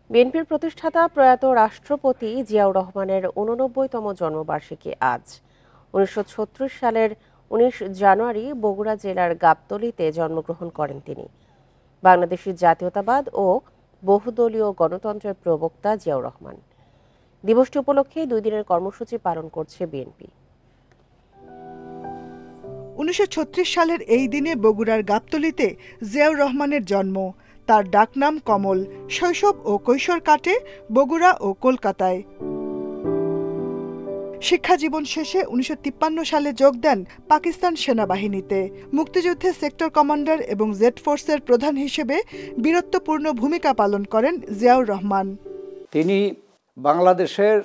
বিএনপির প্রতিষ্ঠাতা প্রয়াত রাষ্ট্রপতি জিয়াউর রহমানের ৮৯তম জন্মবার্ষিকী আজ। ১৯৩৬ সালের ১৯ জানুয়ারি বগুড়া জেলার গাবতলীতে জন্মগ্রহণ করেন তিনি। বাংলাদেশের জাতীয়তাবাদ ও বহুদলীয় গণতন্ত্রের প্রবক্তা জিয়াউর রহমান। দিবসটি উপলক্ষে 2 দিনের কর্মসূচি পালন করছে বিএনপি। ১৯৩৬ সালের এই দিনে বগুড়ার গাবতলীতে জিয়াউর রহমানের জন্ম। তার ডাকনাম কমল। শৈশব ও কৈশোর কাটে বগুড়া ও কলকাতায়। শিক্ষাজীবন শেষে ১৯৫৩ সালে যোগ দেন পাকিস্তান সেনাবাহিনীতে। মুক্তিযুদ্ধে সেক্টর কমান্ডার এবং জেড ফোর্সের প্রধান হিসেবে বীরত্বপূর্ণ ভূমিকা পালন করেন জিয়াউর রহমান। তিনি বাংলাদেশের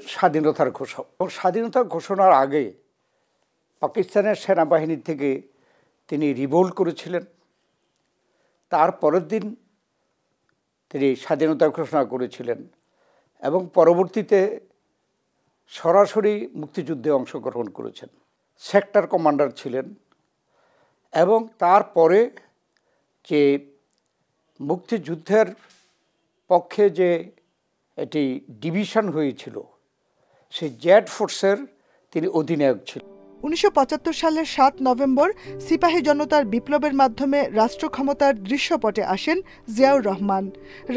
স্বাধীনতার ঘোষণার আগে পাকিস্তানের সেনাবাহিনী থেকে তিনি রিভোল্ট করেছিলেন। তার পরের দিন তিনি স্বাধীনতা ঘোষণা করেছিলেন এবং পরবর্তীতে সরাসরি মুক্তিযুদ্ধে অংশগ্রহণ করেছেন। সেক্টর কমান্ডার ছিলেন এবং তারপরে যে মুক্তিযুদ্ধের পক্ষে যে এটি ডিভিশন হয়েছিল সেই জেড ফোর্সের তিনি অধিনায়ক ছিলেন। ১৯৭৫ সালের ৭ নভেম্বর সিপাহী জনতার বিপ্লবের মাধ্যমে রাষ্ট্র ক্ষমতার দৃশ্যপটে আসেন জিয়াউর রহমান।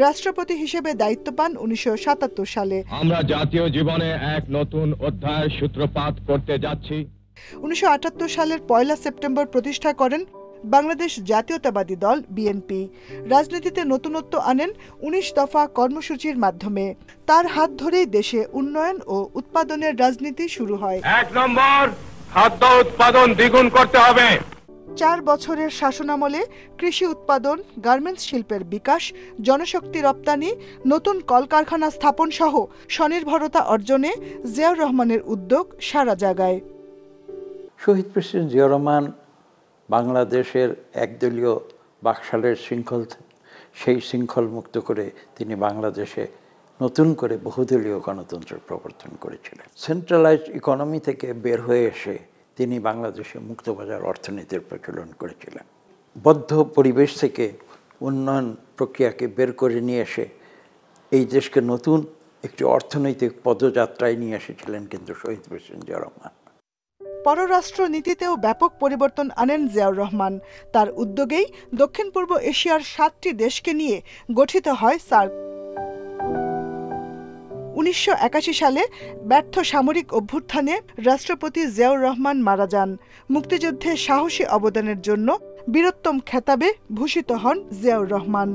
রাষ্ট্রপতি হিসেবে দায়িত্ব পান ১৯৭৭ সালে। আমরা জাতীয় জীবনে এক নতুন অধ্যায়ের সূত্রপাত করতে যাচ্ছি। ১৯৭৮ সালের ১ সেপ্টেম্বর প্রতিষ্ঠা করেন বাংলাদেশ জাতীয়তাবাদী দল বিএনপি। রাজনীতিতে নতুনত্ব আনেন ১৯ দফা কর্মসূচির মাধ্যমে। তার হাত ধরেই দেশে উন্নয়ন ও উৎপাদনের রাজনীতি শুরু হয়। ১ নম্বর, খাদ্য উৎপাদন দ্বিগুণ করতে হবে। 4 বছরের শাসনামলে কৃষি উৎপাদন, গার্মেন্টস শিল্পের বিকাশ, জনশক্তি রপ্তানি, নতুন কলকারখানা স্থাপন সহ স্বনির্ভরতা অর্জনে জিয়াউর রহমানের উদ্যোগ সারা জাগায়। শহীদ প্রেসিডেন্ট জিয়াউর রহমান বাংলাদেশের একদলীয় বাকশালের সেই শৃঙ্খল মুক্ত করে তিনি বাংলাদেশে নতুন করে বহুদলীয় গণতন্ত্রের প্রবর্তন করেছিলেন। সেন্ট্রালাইজড ইকোনমি থেকে বের হয়ে এসে তিনি বাংলাদেশে মুক্তবাজার অর্থনীতির প্রচলন করেছিলেন। বদ্ধ পরিবেশ থেকে উন্নয়ন প্রক্রিয়াকে বের করে নিয়ে এসে এই দেশকে নতুন একটি অর্থনৈতিক পদযাত্রায় নিয়ে এসেছিলেন কিন্তু শহীদ প্রেসিডেন্ট জিয়াউর রহমান। পররাষ্ট্র নীতিতেও ব্যাপক পরিবর্তন আনেন জিয়াউর রহমান। তার উদ্যোগেই দক্ষিণ পূর্ব এশিয়ার 7টি দেশকে নিয়ে গঠিত হয় সার্ক। ১৯৮১ সালে ব্যর্থ সামরিক অভ্যুত্থানে রাষ্ট্রপতি জিয়াউর রহমান মারা যান। মুক্তিযুদ্ধে সাহসী অবদানের জন্য বীরোত্তম খেতাবে ভূষিত হন জিয়াউর রহমান।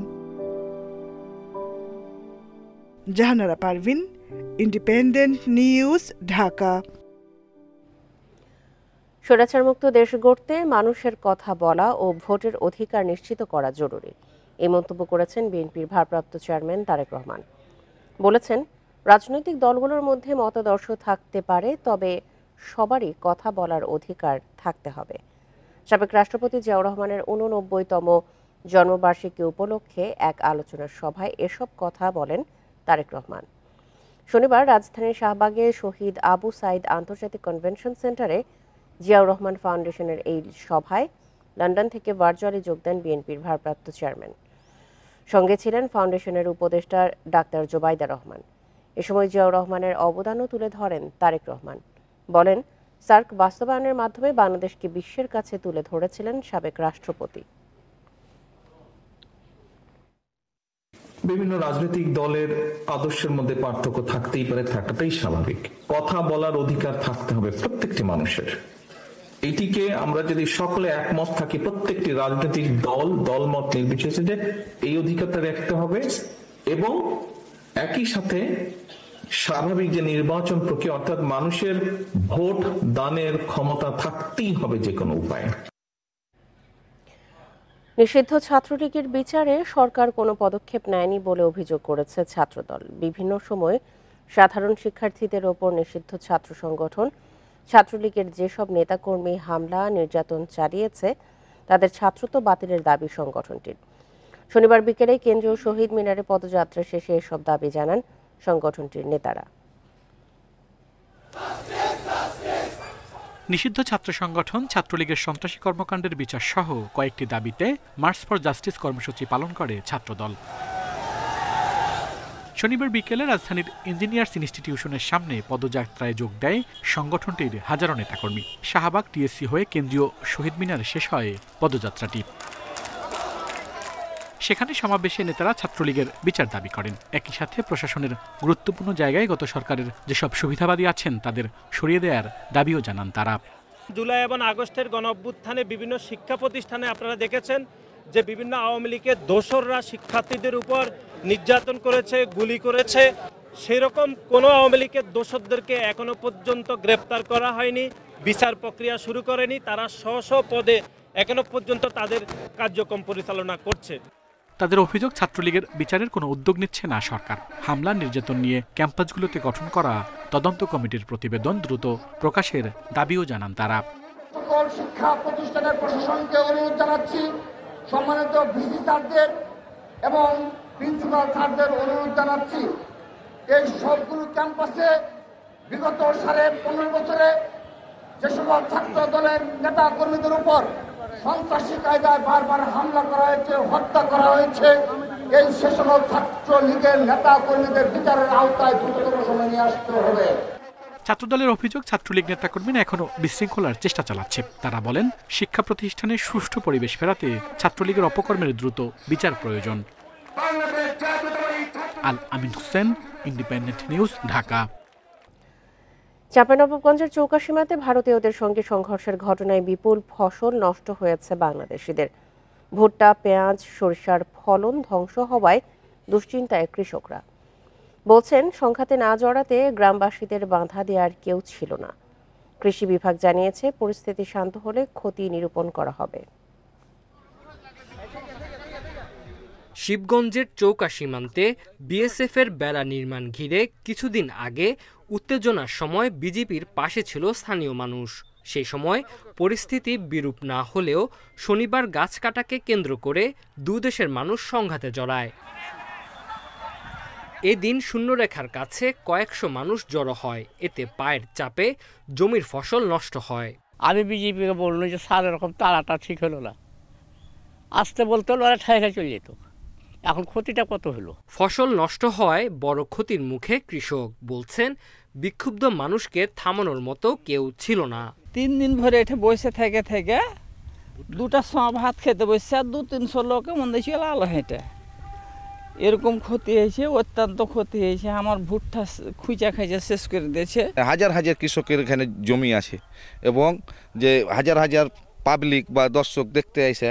Jahanara Parvin, Independent News, Dhaka. স্বৈরাচারমুক্ত দেশ গড়তে মানুষের কথা বলা ও ভোটের অধিকার নিশ্চিত করা জরুরি, এই মন্তব্য করেছেন বিএনপির ভারপ্রাপ্ত চেয়ারম্যান তারেক রহমান। বলেছেন, রাজনৈতিক দলগুলোর মধ্যে মতাদর্শ থাকতে পারে, তবে সবারই কথা বলার অধিকার থাকতে হবে। সাবেক রাষ্ট্রপতি জিয়াউর রহমানের ৮৯তম জন্মবার্ষিকী উপলক্ষে এক আলোচনা সভায় এসব কথা বলেন তারেক রহমান। শনিবার রাজধানীর শাহবাগে শহীদ আবু সাইদ আন্তর্জাতিক কনভেনশন সেন্টারে জিয়াউর রহমান ফাউন্ডেশনের এই সভায় লন্ডন থেকে ভার্চুয়ালি যোগ দেন বিএনপির ভারপ্রাপ্ত চেয়ারম্যান। সঙ্গে ছিলেন ফাউন্ডেশনের উপদেষ্টা ডাক্তার জোবাইদা রহমান। এ সময় জিয়াউর রহমানের অবদানও তুলে ধরেন তারেক রহমান। বলেন, সার্ক বাস্তবায়নের মাধ্যমে বাংলাদেশকে বিশ্বের কাছে তুলে ধরেছিলেন সাবেক রাষ্ট্রপতি। বিভিন্ন রাজনৈতিক দলের আদর্শের মধ্যে পার্থক্য থাকতেই পারে, থাকাটাই স্বাভাবিক। কথা বলার অধিকার থাকতে হবে প্রত্যেকটি মানুষের। এটিকে আমরা যদি সকলে একমত থাকি, প্রত্যেকটি রাজনৈতিক দলমত নির্বিশেষে, যে এই অধিকারটা রাখতে হবে এবং একই সাথে স্বাভাবিক যে নির্বাচন প্রক্রিয়া, অর্থাৎ মানুষের ভোট দানের ক্ষমতা থাকতেই হবে যে কোনো উপায়ে। নিষিদ্ধ ছাত্রলীগের বিচারে সরকার কোনো পদক্ষেপ নেয়নি বলে অভিযোগ করেছে ছাত্রদল। বিভিন্ন সময় সাধারণ শিক্ষার্থীদের ওপর নিষিদ্ধ ছাত্র সংগঠন ছাত্রলীগের যেসব নেতাকর্মী হামলা নির্যাতন চালিয়েছে তাদের ছাত্রত্ব বাতিলের দাবি সংগঠনটির। শনিবার বিকেলে কেন্দ্রীয় শহীদ মিনারে পদযাত্রা শেষে এসব দাবি জানান সংগঠনটির নেতারা। নিষিদ্ধ ছাত্র সংগঠন ছাত্রলীগের সন্ত্রাসী কর্মকাণ্ডের বিচার সহ কয়েকটি দাবিতে মার্চ ফর জাস্টিস কর্মসূচি পালন করে ছাত্রদল। শনিবার বিকেলে রাজধানীর ইঞ্জিনিয়ার্স ইনস্টিটিউশনের সামনে পদযাত্রায় যোগ দেয় সংগঠনটির হাজারো নেতাকর্মী। শাহবাগ টিএসসি হয়ে কেন্দ্রীয় শহীদ মিনারে শেষ হয় পদযাত্রাটি। সেখানে সমাবেশে নেতারা ছাত্রলীগের বিচার দাবি করেন। একই সাথে প্রশাসনের গুরুত্বপূর্ণ জায়গায় গত সরকারের যেসব সুবিধাবাদী আছেন তাদের সরিয়ে দেওয়ার দাবিও জানান তারা। জুলাই এবং আগস্টের গণঅভ্যুত্থানে বিভিন্ন শিক্ষা প্রতিষ্ঠানে আপনারা দেখেছেন যে বিভিন্ন আওয়ামী লীগের দোসররা শিক্ষার্থীদের উপর নির্যাতন করেছে, গুলি করেছে। সেরকম কোনো আওয়ামী লীগের দোসরদেরকে এখনো পর্যন্ত গ্রেপ্তার করা হয়নি, বিচার প্রক্রিয়া শুরু করেনি। তারা স্ব পদে এখনো পর্যন্ত তাদের কার্যক্রম পরিচালনা করছে। তাদের অভিযোগ, ছাত্রলীগের বিচারের কোনো উদ্যোগ নিচ্ছে না সরকার। হামলা নির্যাতন নিয়ে ক্যাম্পাসগুলোতে গঠন করা তদন্ত কমিটির প্রতিবেদন দ্রুত প্রকাশের দাবিও জানান তারা। সকল শিক্ষা প্রতিষ্ঠানের প্রশাসনকে অনুরোধ জানাচ্ছি, সম্মানিত ভিসি স্যারদের এবং প্রিন্সিপাল স্যারদের অনুরোধ জানাচ্ছি, এই সবগুলো ক্যাম্পাসে বিগত 15.5 বছরে যে সকল ছাত্র দলের নেতা কর্মীদের উপর সন্ত্রাসী কায়দায় বারবার হামলা করা হয়েছে, হত্যা করা হয়েছে, এই সে সকল ছাত্র লীগের নেতা কর্মীদের বিচারের আওতায় দ্রুততম সময় নিয়ে আসতে হবে। ছাত্রদলের অভিযোগ, ছাত্রলীগ নেতাকর্মীরা এখনো বিশৃঙ্খলার চেষ্টা চালাচ্ছে। তারা বলেন, শিক্ষা প্রতিষ্ঠানে সুষ্ঠু পরিবেশ ফেরাতে ছাত্রলীগের অপকর্মের দ্রুত বিচার প্রয়োজন। আল আমিন হোসেন, ইন্ডিপেন্ডেন্ট নিউজ, ঢাকা। চাঁপাইনবাবগঞ্জের চৌকাশীমাতে ভারতীয়দের সঙ্গে সংঘর্ষের ঘটনায় বিপুল ফসল নষ্ট হয়েছে বাংলাদেশিদের। ভুট্টা, পেঁয়াজ, সরিষার ফলন ধ্বংস হওয়ায় দুশ্চিন্তায় কৃষকরা। বলছেন, সংঘাতে না জড়াতে গ্রামবাসীদের বাধা দেওয়ার কেউ ছিল না। কৃষি বিভাগ জানিয়েছে, পরিস্থিতি শান্ত হলে ক্ষতি নিরূপণ করা হবে। শিবগঞ্জের চৌকা সীমান্তে বিএসএফের বেড়া নির্মাণ ঘিরে কিছুদিন আগে উত্তেজনার সময় বিজিবির পাশে ছিল স্থানীয় মানুষ। সেই সময় পরিস্থিতি বিরূপ না হলেও শনিবার গাছ কাটাকে কেন্দ্র করে দুদেশের মানুষ সংঘাতে জড়ায়। এদিন শূন্যরেখার কাছে কয়েকশো মানুষ জড়ো হয়। এতে পায়ের চাপে জমির ফসল নষ্ট হয়। আমি বিজেপিকে বললাম যে স্যার, এরকম তাড়াটা ঠিক হলো না, আসতে বলতে হলো, ওরা ঠেকে চলে যেত। এখন ক্ষতিটা কত হলো? ফসল নষ্ট হওয়ায় বড় ক্ষতির মুখে কৃষক। বলছেন, বিক্ষুব্ধ মানুষকে থামানোর মতো কেউ ছিল না। 3 দিন ধরে এটা বসে থেকে দুটার সময় ভাত খেতে বসছে, আর 200-300 লোকে মনে চলে আলো হেঁটে। এরকম ক্ষতি হয়েছে, অত্যন্ত ক্ষতি হয়েছে। আমার ভুট্টা খুঁজা খাইজা শেষ করে দিয়েছে। হাজার হাজার কৃষকের এখানে জমি আছে এবং যে হাজার হাজার পাবলিক বা দর্শক দেখতে আইসে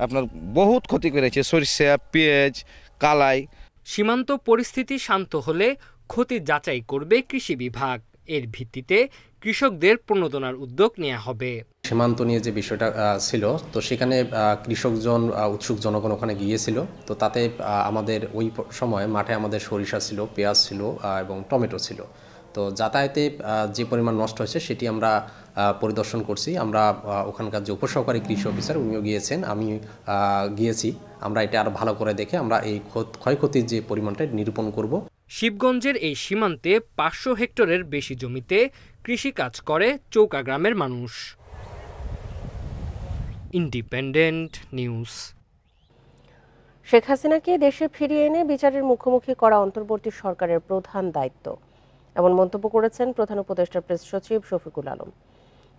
আপনার বহুত ক্ষতি করেছে, সরিষা, পেঁয়াজ, কালাই। সীমান্ত পরিস্থিতি শান্ত হলে ক্ষতি যাচাই করবে কৃষি বিভাগ। এর ভিত্তিতে কৃষকদের প্রণোদনার উদ্যোগ নেওয়া হবে। সীমান্ত নিয়ে যে বিষয়টা ছিল, তো সেখানে কৃষকজন, উৎসুক জনগণ ওখানে গিয়েছিল। তো তাতে আমাদের ওই সময় মাঠে আমাদের সরিষা ছিল, পেঁয়াজ ছিল এবং টমেটো ছিল। তো যাতায়াতে যে পরিমাণ নষ্ট হয়েছে সেটি আমরা পরিদর্শন করছি। আমরা ওখানকার যে উপসহকারী কৃষি অফিসার, উনিও গিয়েছেন, আমি গিয়েছি। আমরা এটা আরও ভালো করে দেখে আমরা এই ক্ষয়ক্ষতির যে পরিমাণটা নিরূপণ করব। শিবগঞ্জের এই সীমান্তে 500 হেক্টরের বেশি জমিতে কৃষিকাজ করে চৌকা গ্রামের মানুষ। Independent news. শেখ হাসিনাকে দেশে ফিরিয়ে এনে বিচারের মুখোমুখি করা অন্তর্বর্তী সরকারের প্রধান দায়িত্ব, এমন মন্তব্য করেছেন প্রধান উপদেষ্টা প্রেস সচিব শফিকুল আলম।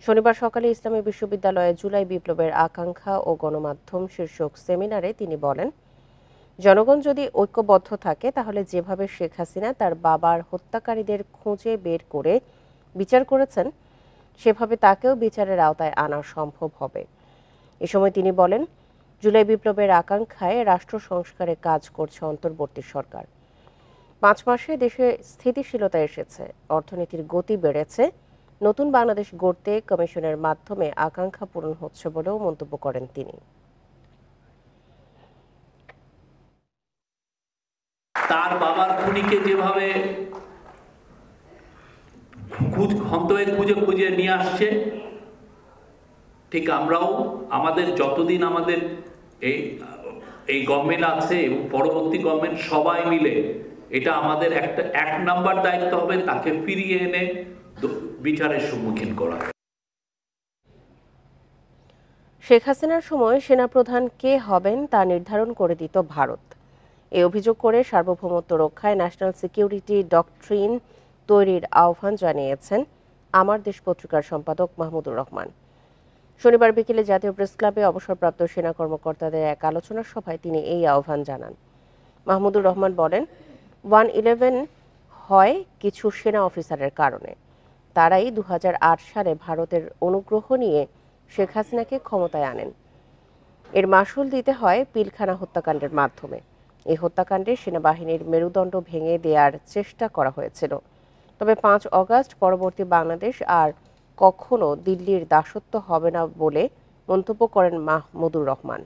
শনিবার সকালে ইসলামী বিশ্ববিদ্যালয়ে জুলাই বিপ্লবের আকাঙ্ক্ষা ও গণমাধ্যম শীর্ষক সেমিনারে তিনি বলেন, জনগণ যদি ঐক্যবদ্ধ থাকে তাহলে যেভাবে শেখ হাসিনা তার বাবার হত্যাকারীদের খুঁজে বের করে বিচার করেছেন, সেভাবে তাকেও বিচারের আওতায় আনা সম্ভব হবে। এ সময় তিনি বলেন, জুলাই বিপ্লবের আকাঙ্ক্ষায় রাষ্ট্র সংস্কারে কাজ করছে অন্তর্বর্তী সরকার। 5 মাসে দেশে স্থিতিশীলতা এসেছে, অর্থনীতির গতি বেড়েছে, নতুন বাংলাদেশ গড়তে কমিশনের মাধ্যমে আকাঙ্ক্ষা পূরণ হচ্ছে বলেও মন্তব্য করেন তিনি। তার বাবার খুনিকে যেভাবে খুঁজে খুঁজে নিয়ে আসছে, ঠিক আমরাও আমাদের যতদিন আমাদের এই গভর্নমেন্ট আছে এবং পরবর্তী গভর্নমেন্ট সবাই মিলে এটা আমাদের একটা 1 নাম্বার দায়িত্ব হবে, তাকে ফিরিয়ে এনে বিচারের সম্মুখীন করা। শেখ হাসিনার সময় সেনাপ্রধান কে হবেন তা নির্ধারণ করে দিত ভারত। এই অভিযোগ করে সার্বভৌমত্ব রক্ষায় ন্যাশনাল সিকিউরিটি ডকট্রিন তৈরির আহ্বান জানিয়েছেন আমার দেশ পত্রিকার সম্পাদক মাহমুদুর রহমান। শনিবার বিকেলে জাতীয় প্রেস ক্লাবে অবসরপ্রাপ্ত সেনা কর্মকর্তাদের এক আলোচনা সভায় তিনি এই আহ্বান জানান। মাহমুদুর রহমান বলেন, 111 হয় কিছু সেনা অফিসারের কারণে। তারাই 2008 সালে ভারতের অনুগ্রহ নিয়ে শেখ হাসিনাকে ক্ষমতায় আনেন। এর মাসুল দিতে হয় পিলখানা হত্যাকাণ্ডের মাধ্যমে। এই হত্যাকাণ্ডে সেনাবাহিনীর মেরুদণ্ড ভেঙে দেওয়ার চেষ্টা করা হয়েছিল। তবে 5 অগস্ট পরবর্তী বাংলাদেশ আর কখনো দিল্লির দাসত্ব হবে না বলে মন্তব্য করেন মাহমুদুর রহমান।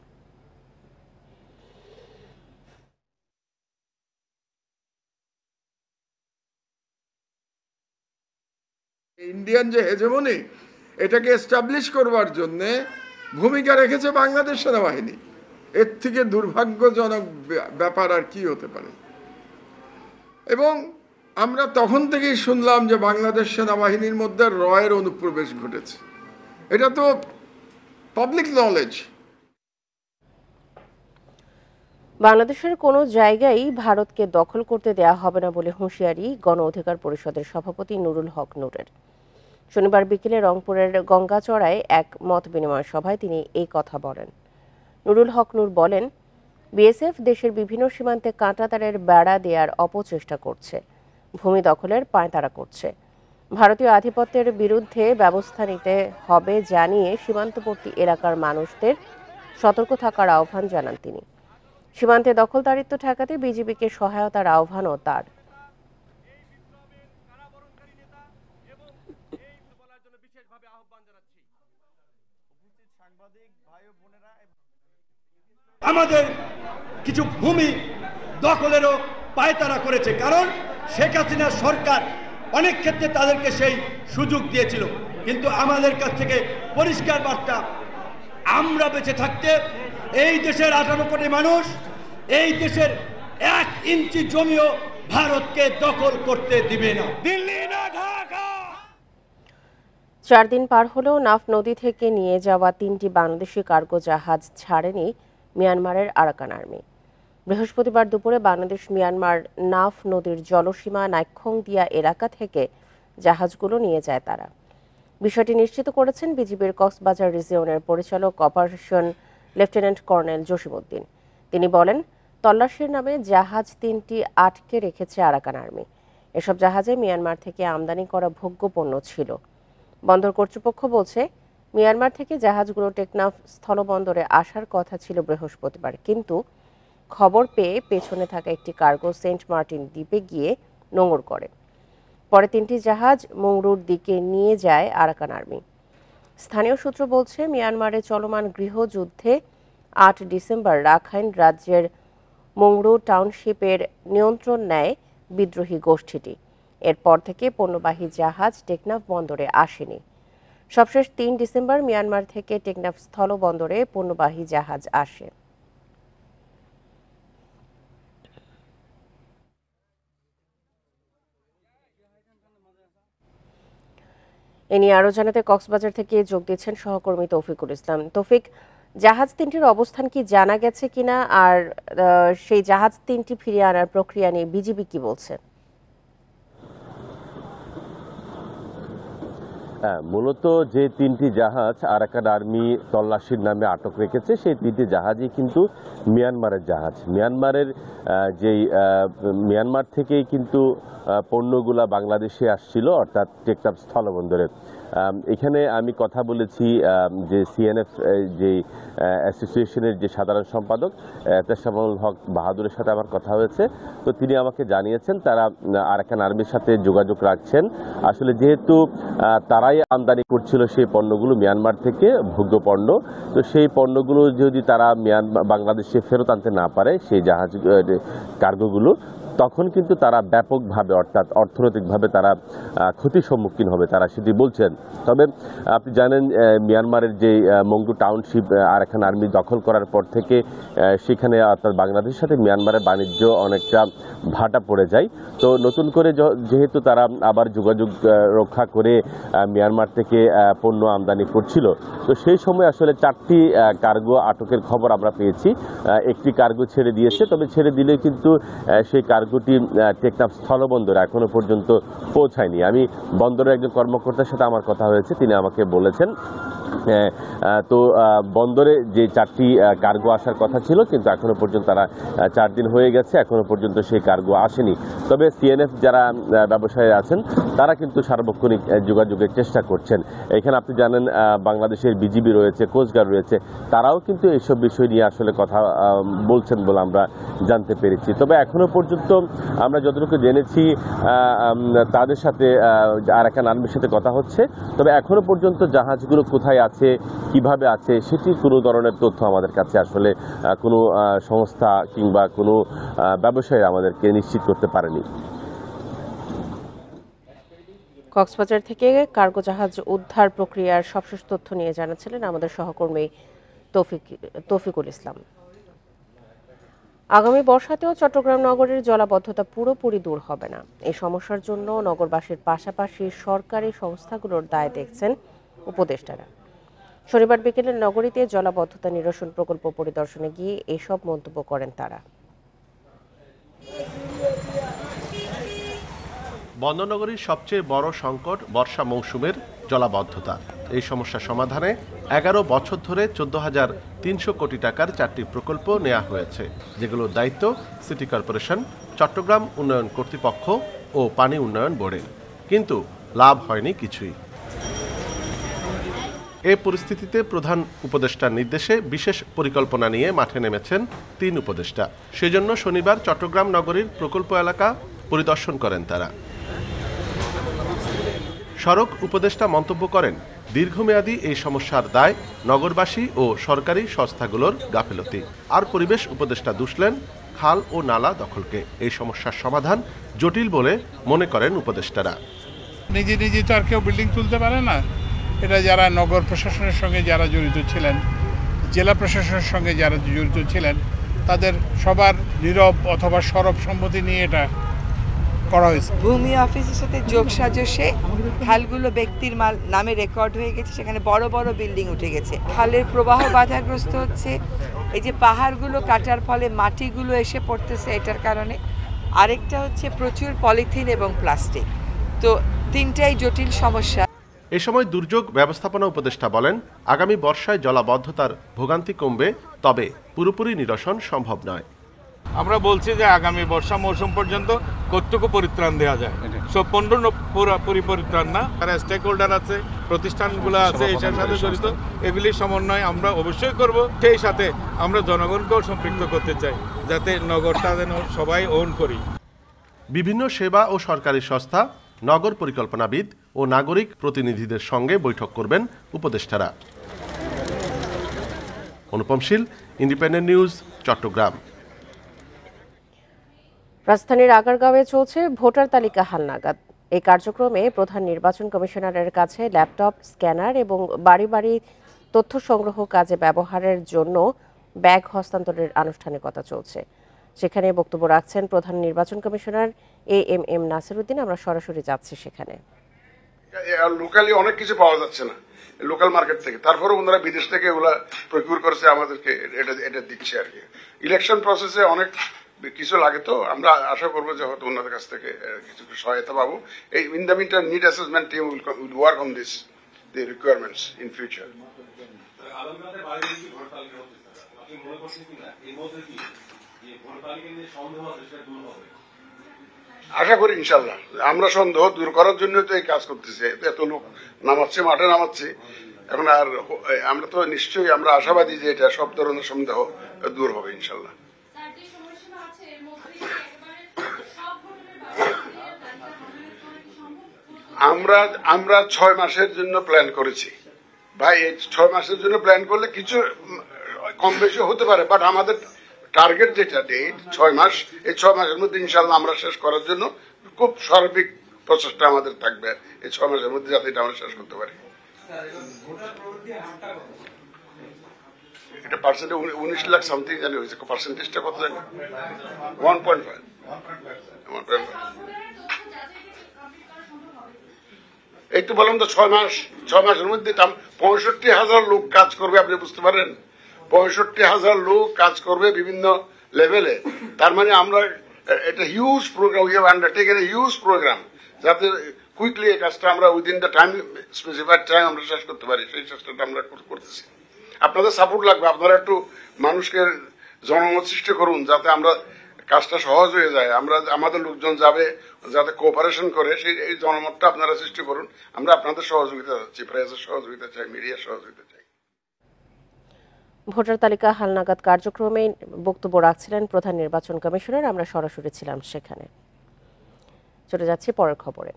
ইন্ডিয়ান যে হেজেমনি, এটাকে এস্টাবলিশ করবার জন্যে ভূমিকা রেখেছে বাংলাদেশ সেনাবাহিনী। এর থেকে দুর্ভাগ্যজনক ব্যাপার আর কি হতে পারে? এবং আমরা তখন থেকেই শুনলাম যে বাংলাদেশ সেনাবাহিনীর মধ্যে রয়ের অনুপ্রবেশ ঘটেছে। এটা তো পাবলিক নলেজ। বাংলাদেশের কোনো জায়গায় ভারতকে দখল করতে দেয়া হবে না বলে হুঁশিয়ারি গণ অধিকার পরিষদের সভাপতি নুরুল হক নূরের। শনিবার বিকেলে রংপুরের গঙ্গাচড়ায় এক মত বিনিময় সভায় তিনি এই কথা বলেন। নুরুল হক নূর বলেন, বিএসএফ দেশের বিভিন্ন সীমান্তে কাঁটাতারের বেড়া দেওয়ার অপচেষ্টা করছে, ভূমি দখলের পায়তারা করছে। ভারতীয় আধিপত্যের বিরুদ্ধে ব্যবস্থা নিতে হবে জানিয়ে সীমান্তবর্তী এলাকার মানুষদের সতর্ক থাকার আহ্বান জানান তিনি। সীমান্তে দখলদারিত্ব ঠেকাতে বিজিবিকে সহায়তার আহ্বানও তার। আমাদের কিছু ভূমি দখলেরও পায়তারা করেছে, কারণ শেখ হাসিনার সরকার অনেক ক্ষেত্রে তাদেরকে সেই সুযোগ দিয়েছিল। কিন্তু আমাদের কাছ থেকে পরিষ্কার বার্তা, আমরা বেঁচে থাকতে এই দেশের 18 কোটি মানুষ এই দেশের 1 ইঞ্চি জমিও ভারতকে দখল করতে দিবে না। দিল্লি না ঢাকা। 4 দিন পার হলেও নাফ নদী থেকে নিয়ে যাওয়া 3টি বাংলাদেশি কার্গো জাহাজ ছাড়েনি মিয়ানমারের আরাকান আর্মি। বৃহস্পতিবার দুপুরে বাংলাদেশ মিয়ানমার নাফ নদীর জলসীমা নাইক্ষংদিয়া এলাকা থেকে জাহাজগুলো নিয়ে যায় তারা। বিষয়টি নিশ্চিত করেছেন বিজিবির কক্সবাজার রিজিয়নের পরিচালক অপারেশন লেফটেন্যান্ট কর্নেল জসিমউদ্দিন। তিনি বলেন, তল্লাশির নামে জাহাজ 3টি আটকে রেখেছে আরাকান আর্মি। এসব জাহাজে মিয়ানমার থেকে আমদানি করা ভোগ্য পণ্য ছিল। বন্দর কর্তৃপক্ষ বলছে, মিয়ানমার থেকে জাহাজগুলো টেকনাফ স্থলবন্দরে আসার কথা ছিল বৃহস্পতিবার, কিন্তু খবর পেয়ে পেছনে থাকা একটি কার্গো সেন্ট মার্টিন দ্বীপে গিয়ে নোঙর করে। পরে 3টি জাহাজ মংরুর দিকে নিয়ে যায় আরাকান আর্মি। স্থানীয় সূত্র বলছে, মিয়ানমারে চলমান গৃহযুদ্ধে 8 ডিসেম্বর রাখাইন রাজ্যের মংরু টাউনশিপের নিয়ন্ত্রণ নেয় বিদ্রোহী গোষ্ঠীটি। এরপর থেকে পণ্যবাহী জাহাজ টেকনাফ বন্দরে আসেনি। সবশেষ 3 ডিসেম্বর মিয়ানমার থেকে টেকনাফ স্থলবন্দরে পণ্যবাহী জাহাজ আসে। এ নিয়ে আরও জানাতে কক্সবাজার থেকে যোগ দিচ্ছেন সহকর্মী তৌফিকুল ইসলাম। তৌফিক, জাহাজ 3টির অবস্থান কি জানা গেছে কিনা, আর সেই জাহাজ 3টি ফিরিয়ে আনার প্রক্রিয়া নিয়ে বিজিবি কি বলছে? মূলত যে 3টি জাহাজ আরাকান আর্মি তল্লাশির নামে আটক রেখেছে, সেই 3টি জাহাজই কিন্তু মিয়ানমারের জাহাজ। মিয়ানমার থেকেই কিন্তু পণ্যগুলা বাংলাদেশে আসছিল, অর্থাৎ টেকনাফ স্থলবন্দরে। এখানে আমি কথা বলেছি যে সিএনএফ যে অ্যাসোসিয়েশনের যে সাধারণ সম্পাদক তেশামুল হক বাহাদুরের সাথে আমার কথা হয়েছে। তো তিনি আমাকে জানিয়েছেন তারা আরাকান আর্মির সাথে যোগাযোগ রাখছেন। আসলে যেহেতু তারাই আমদানি করছিল সেই পণ্যগুলো মিয়ানমার থেকে, ভোগ্য পণ্য, তো সেই পণ্যগুলো যদি তারা বাংলাদেশে ফেরত আনতে না পারে, সেই জাহাজ কার্গোগুলো, তখন কিন্তু তারা ব্যাপকভাবে অর্থাৎ অর্থনৈতিকভাবে তারা ক্ষতির সম্মুখীন হবে, তারা সেটি বলছেন। তবে আপনি জানেন মিয়ানমারের যে মংডু টাউনশিপ আরাকান আর্মি দখল করার পর থেকে সেখানে অর্থাৎ বাংলাদেশের সাথে মিয়ানমারের বাণিজ্য অনেকটা ভাটা পড়ে যায়। তো নতুন করে যেহেতু তারা আবার যোগাযোগ রক্ষা করে মিয়ানমার থেকে পণ্য আমদানি করছিল, তো সেই সময় আসলে 4টি কার্গো আটকের খবর আমরা পেয়েছি। একটি কার্গো ছেড়ে দিয়েছে, তবে ছেড়ে দিলে কিন্তু সেই কার্গোটি টেকনাফ স্থলবন্দরে এখনো পর্যন্ত পৌঁছায়নি। আমি বন্দরের একজন কর্মকর্তার সাথে আমার কথা হয়েছে, তিনি আমাকে বলেছেন তো বন্দরে যে 4টি কার্গো আসার কথা ছিল, কিন্তু এখনো পর্যন্ত তারা 4 দিন হয়ে গেছে, এখনো পর্যন্ত সেই কার্গো আসেনি। তবে সিএনএফ যারা ব্যবসায়ী আছেন তারা কিন্তু সার্বক্ষণিক যোগাযোগের চেষ্টা করছেন। এখানে আপনি জানেন বাংলাদেশের বিজিবি রয়েছে, কোস্টগার্ড রয়েছে, তারাও কিন্তু এইসব বিষয় নিয়ে আসলে কথা বলছেন বলে আমরা জানতে পেরেছি। তবে এখনো পর্যন্ত আমরা যতটুকু জেনেছি তাদের সাথে আরাকান আর্মির সাথে কথা হচ্ছে, তবে এখনো পর্যন্ত জাহাজগুলো কোথায় আছে, কিভাবে আছে, সেটি কোনো ধরনের তথ্য আমাদের কাছে আসলে কোনো সংস্থা কিংবা কোনো ব্যবসায়ী আমাদেরকে নিশ্চিত করতে পারেনি। কক্সবাজার থেকে কার্গো জাহাজ উদ্ধার প্রক্রিয়ার সবশেষ তথ্য নিয়ে জানাচ্ছিলেন আমাদের সহকর্মী তৌফিকুল ইসলাম। আগামী বর্ষাতেও চট্টগ্রাম নগরের জলাবদ্ধতা পুরোপুরি দূর হবে না। এই সমস্যার জন্য নগরবাসীর পাশাপাশি সরকারি সংস্থাগুলোর দায় দেখছেন উপদেষ্টারা। শনিবার বিকেলে নগরীতে জলাবদ্ধতা নিরসন প্রকল্প পরিদর্শনে গিয়ে এসব মন্তব্য করেন তারা। বন্দরনগরীর সবচেয়ে বড় সংকট বর্ষা মৌসুমের জলাবদ্ধতা। এই সমস্যা সমাধানে 11 বছর ধরে 14,300 কোটি টাকার 4টি প্রকল্প নেওয়া হয়েছে, যেগুলোর দায়িত্ব সিটি কর্পোরেশন, চট্টগ্রাম উন্নয়ন কর্তৃপক্ষ ও পানি উন্নয়ন বোর্ডের। কিন্তু লাভ হয়নি কিছুই। এ পরিস্থিতিতে প্রধান উপদেষ্টার নির্দেশে বিশেষ পরিকল্পনা নিয়ে মাঠে নেমেছেন 3 উপদেষ্টা। সেজন্য শনিবার চট্টগ্রাম নগরীর প্রকল্প এলাকা পরিদর্শন করেন তারা। সড়ক উপদেষ্টা মন্তব্য করেন, দীর্ঘমেয়াদী এই সমস্যার দায় নগরবাসী ও সরকারি সংস্থাগুলোর গাফিলতি। আর পরিবেশ উপদেষ্টা দুষলেন খাল ও নালা দখলকে। এই সমস্যার সমাধান জটিল বলে মনে করেন উপদেষ্টারা। নিজে নিজে তো আর কেউ বিল্ডিং তুলতে পারে না। এটা যারা নগর প্রশাসনের সঙ্গে যারা জড়িত ছিলেন, জেলা প্রশাসনের সঙ্গে যারা জড়িত ছিলেন, তাদের সবার নীরব অথবা সরব সম্মতি নিয়ে এটা করা হয়েছে। ভূমি অফিসের সাথে যোগ সাজসে খালগুলো ব্যক্তির নামে রেকর্ড হয়ে গেছে, সেখানে বড় বড় বিল্ডিং উঠে গেছে। খালের প্রবাহ বাধাগ্রস্ত হচ্ছে, এই যে পাহাড়গুলো কাটার ফলে মাটিগুলো এসে পড়তেছে এটার কারণে। আরেকটা হচ্ছে প্রচুর পলিথিন এবং প্লাস্টিক। তো 3টাই জটিল সমস্যা। এ সময় দুর্যোগ ব্যবস্থাপনা উপদেষ্টা বলেন, আগামী বর্ষায় জলাবদ্ধতার ভোগান্তি কমবে, তবে পুরোপুরি নিরসন সম্ভব নয়। আমরা বলছি যে আগামী বর্ষা মৌসুম পর্যন্ত কতটুকু পরিত্রাণ দেওয়া যায়, সম্পূর্ণ পরিত্রাণ না। তারা স্টেক হোল্ডার আছে, প্রতিষ্ঠানগুলো আছে এটার সাথে জড়িত, এগুলির সমন্বয় আমরা অবশ্যই করব। সেই সাথে আমরা জনগণকেও সম্পৃক্ত করতে চাই, যাতে নগরটা যেন সবাই ওন করি। বিভিন্ন সেবা ও সরকারি সংস্থা, নগর পরিকল্পনাবিদ ও নাগরিক প্রতিনিধিদের সঙ্গে বৈঠক করবেন উপদেষ্টারা। অনুপম শীল, ইন্ডিপেন্ডেন্ট নিউজ, চট্টগ্রাম। রাজধানীর আগারগাঁওয়ে চলছে ভোটার তালিকা হালনাগাদ। এই কার্যক্রমে প্রধান নির্বাচন কমিশনারের কাছে ল্যাপটপ, স্ক্যানার এবং বাড়ি বাড়ি তথ্য সংগ্রহ কাজে ব্যবহারের জন্য ব্যাগ হস্তান্তরের আনুষ্ঠানিকতা চলছে। সেখানে বক্তব্য রাখছেন প্রধান নির্বাচন কমিশনার AMM নাসির উদ্দিন। আমরা সরাসরি যাচ্ছি সেখানে। লোকালি অনেক কিছু পাওয়া যাচ্ছে না লোকাল মার্কেট থেকে, তারপরে ওনারা বিদেশ থেকে এগুলা প্রকিউর করেছে, আমাদেরকে এটা দিচ্ছে আর কি। ইলেকশন প্রসেসে অনেক কিছু লাগে, তো আমরা আশা করবো যে হয়তো ওনাদের কাছ থেকে কিছু সহায়তা পাবো। এই in the meantime need assessment team will work on this the requirements in future. আশা করি ইনশাল্লাহ। আমরা সন্দেহ দূর করার জন্য তো এই কাজ করতেছি, এত লোক নামাচ্ছে, মাঠে নামাচ্ছে। এখন আর আমরা তো নিশ্চয়ই আমরা আশাবাদী যে এটা সব ধরনের সন্দেহ দূর হবে ইনশাল্লাহ। আমরা 6 মাসের জন্য প্ল্যান করেছি ভাই। এই 6 মাসের জন্য প্ল্যান করলে কিছু কম বেশি হতে পারে, বাট আমাদের টার্গেট যেটা ডেট 6 মাস, এই 6 মাসের মধ্যে ইনশাআল্লাহ আমরা শেষ করার জন্য খুব সার্বিক প্রচেষ্টা আমাদের থাকবে এই 6 মাসের মধ্যে, যাতে এটা আমরা শেষ করতে পারি। এটা পার্সেন্টে 19 লাখ সামথিং জানি হয়েছে, পার্সেন্টেজটা কত জানি 1.5। এই তো বললাম তো 6 মাসের মধ্যে 65,000 লোক কাজ করবে, আপনি বুঝতে পারেন 65,000 লোক কাজ করবে বিভিন্ন লেভেলে। তার মানে আমরা এটা huge program, we have undertaken a huge program, যাতে কুইকলি এই কাজটা আমরা within the time specified time আমরা শেষ করতে পারি, সেই চেষ্টাটা আমরা করতেছি। আপনাদের সাপোর্ট লাগবে, আপনারা একটু মানুষকে জনমত সৃষ্টি করুন যাতে আমরা কাজটা সহজ হয়ে যায়, আমরা আমাদের লোকজন যাবে যাতে কোঅপারেশন করে, সেই এই জনমতটা আপনারা সৃষ্টি করুন। আমরা আপনাদের সহযোগিতা চাচ্ছি, প্রেসের সহযোগিতা চাই, মিডিয়ার সহযোগিতা চাই। ভোটার তালিকা হালনাগাদ কার্যক্রমে বক্তব্য রাখছিলেন প্রধান নির্বাচন কমিশনার। আমরা সরাসরি ছিলাম সেখানে। চলে যাচ্ছি পরের খবরে।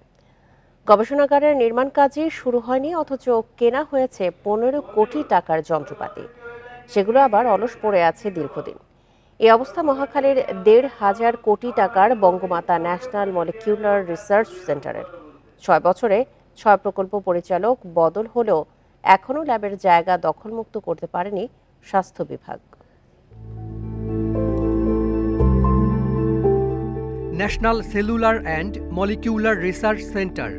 গবেষণাগারের নির্মাণ কাজই শুরু হয়নি, অথচ কেনা হয়েছে 15 কোটি টাকার যন্ত্রপাতি, সেগুলো আবার অলস পড়ে আছে দীর্ঘদিন। এই অবস্থা মহাখালীর 1,500 কোটি টাকার বঙ্গমাতা ন্যাশনাল মলিকিউলার রিসার্চ সেন্টারের। 6 বছরে 6 প্রকল্প পরিচালক বদল হলেও এখনও ল্যাবের জায়গা দখলমুক্ত করতে পারেনি স্বাস্থ্য বিভাগ। National cellular and molecular research centre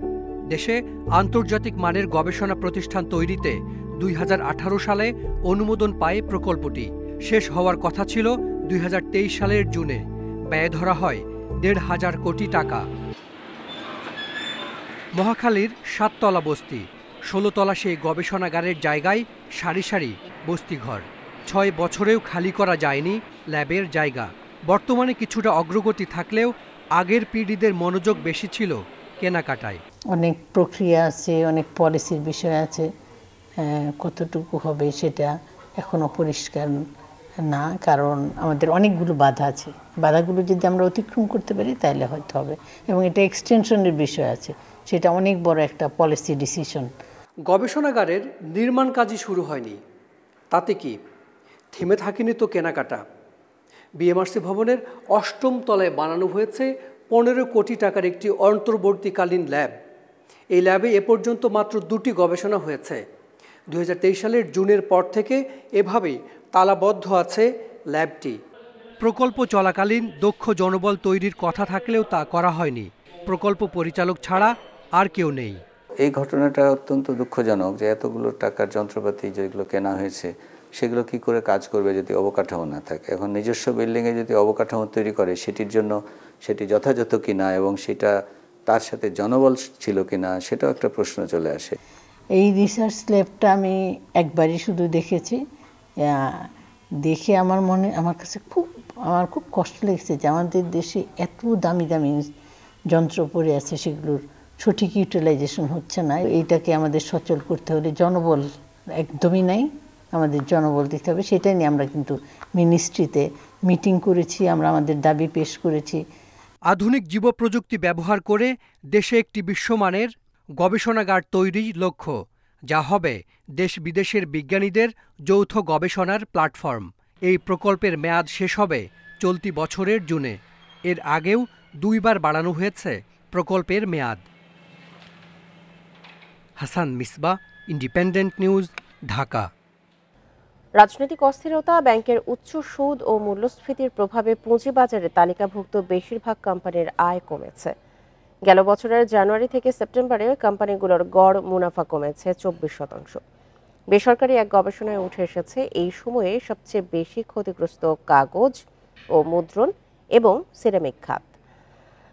দেশে আন্তর্জাতিক মানের গবেষণা প্রতিষ্ঠান তৈরিতে 2018 সালে অনুমোদন পায় প্রকল্পটি। শেষ হওয়ার কথা ছিল 2023 সালের জুনে। ব্যয় ধরা হয় 1,500 কোটি টাকা। মহাখালীর 7তলা বস্তি, 16 তলা সেই গবেষণাগারের জায়গায় সারি সারি বস্তিঘর। 6 বছরেও খালি করা যায়নি ল্যাবের জায়গা। বর্তমানে কিছুটা অগ্রগতি থাকলেও আগের পিঢ়িদের মনোযোগ বেশি ছিল কেনাকাটায়। অনেক প্রক্রিয়া আছে, অনেক পলিসির বিষয় আছে, কতটুকু হবে সেটা এখনো পরিষ্কার না, কারণ আমাদের অনেকগুলো বাধা আছে। বাধাগুলো যদি আমরা অতিক্রম করতে পারি তাহলে হয়তো হবে, এবং এটা এক্সটেনশনের বিষয় আছে, সেটা অনেক বড় একটা পলিসি ডিসিশন। গবেষণাগারের নির্মাণ কাজই শুরু হয়নি, তাতে কি থেমে থাকেনি তো কেনাকাটা। বিএমআরসি ভবনের 8ম তলায় বানানো হয়েছে 15 কোটি টাকার একটি অন্তর্বর্তীকালীন ল্যাব। এই ল্যাবে এ পর্যন্ত মাত্র 2টি গবেষণা হয়েছে। 2023 সালের জুনের পর থেকে এভাবেই তালাবদ্ধ আছে ল্যাবটি। প্রকল্প চলাকালীন দক্ষ জনবল তৈরির কথা থাকলেও তা করা হয়নি। প্রকল্প পরিচালক ছাড়া আর কেউ নেই। এই ঘটনাটা অত্যন্ত দুঃখজনক যে এতগুলো টাকার যন্ত্রপাতি যেগুলো কেনা হয়েছে সেগুলো কি করে কাজ করবে যদি অবকাঠামো না থাকে। এখন নিজস্ব বিল্ডিংয়ে যদি অবকাঠামো তৈরি করে সেটির জন্য সেটি যথাযথ কিনা এবং সেটা তার সাথে জনবল ছিল কিনা সেটাও একটা প্রশ্ন চলে আসে। এই রিসার্চ ল্যাবটা আমি একবারই শুধু দেখেছি, দেখে আমার কাছে আমার খুব কষ্ট লেগেছে যে আমাদের দেশে এত দামি দামি যন্ত্র পড়ে আছে, সেগুলোর সঠিক ইউটিলাইজেশন হচ্ছে না। এইটাকে আমাদের সচল করতে হলে জনবল একদমই নাই, আমাদের জনবল দিতে হবে। সেটাই নিয়ে আমরা কিন্তু মিনিস্ট্রিতে মিটিং করেছি, আমরা আমাদের দাবি পেশ করেছি। আধুনিক জীব প্রযুক্তি ব্যবহার করে দেশে একটি বিশ্বমানের গবেষণাগার তৈরির লক্ষ্য, যা হবে দেশ বিদেশের বিজ্ঞানীদের যৌথ গবেষণার প্ল্যাটফর্ম। এই প্রকল্পের মেয়াদ শেষ হবে চলতি বছরের জুনে। এর আগেও 2 বার বাড়ানো হয়েছে প্রকল্পের মেয়াদ। Hasan Misba, independent News, Dhaka. রাজনৈতিক অস্থিরতা, ব্যাংকের উচ্চ সুদ ও মূল্যস্ফীতির প্রভাবে পুঁজিবাজারে তালিকাভুক্ত বেশিরভাগ কোম্পানির আয় কমেছে। গেল বছরের জানুয়ারি থেকে সেপ্টেম্বরে কোম্পানিগুলোর গড় মুনাফা কমেছে 24%। বেসরকারি এক গবেষণায় উঠে এসেছে এই সময়ে সবচেয়ে বেশি ক্ষতিগ্রস্ত কাগজ ও মুদ্রণ এবং সিরামিক খাত।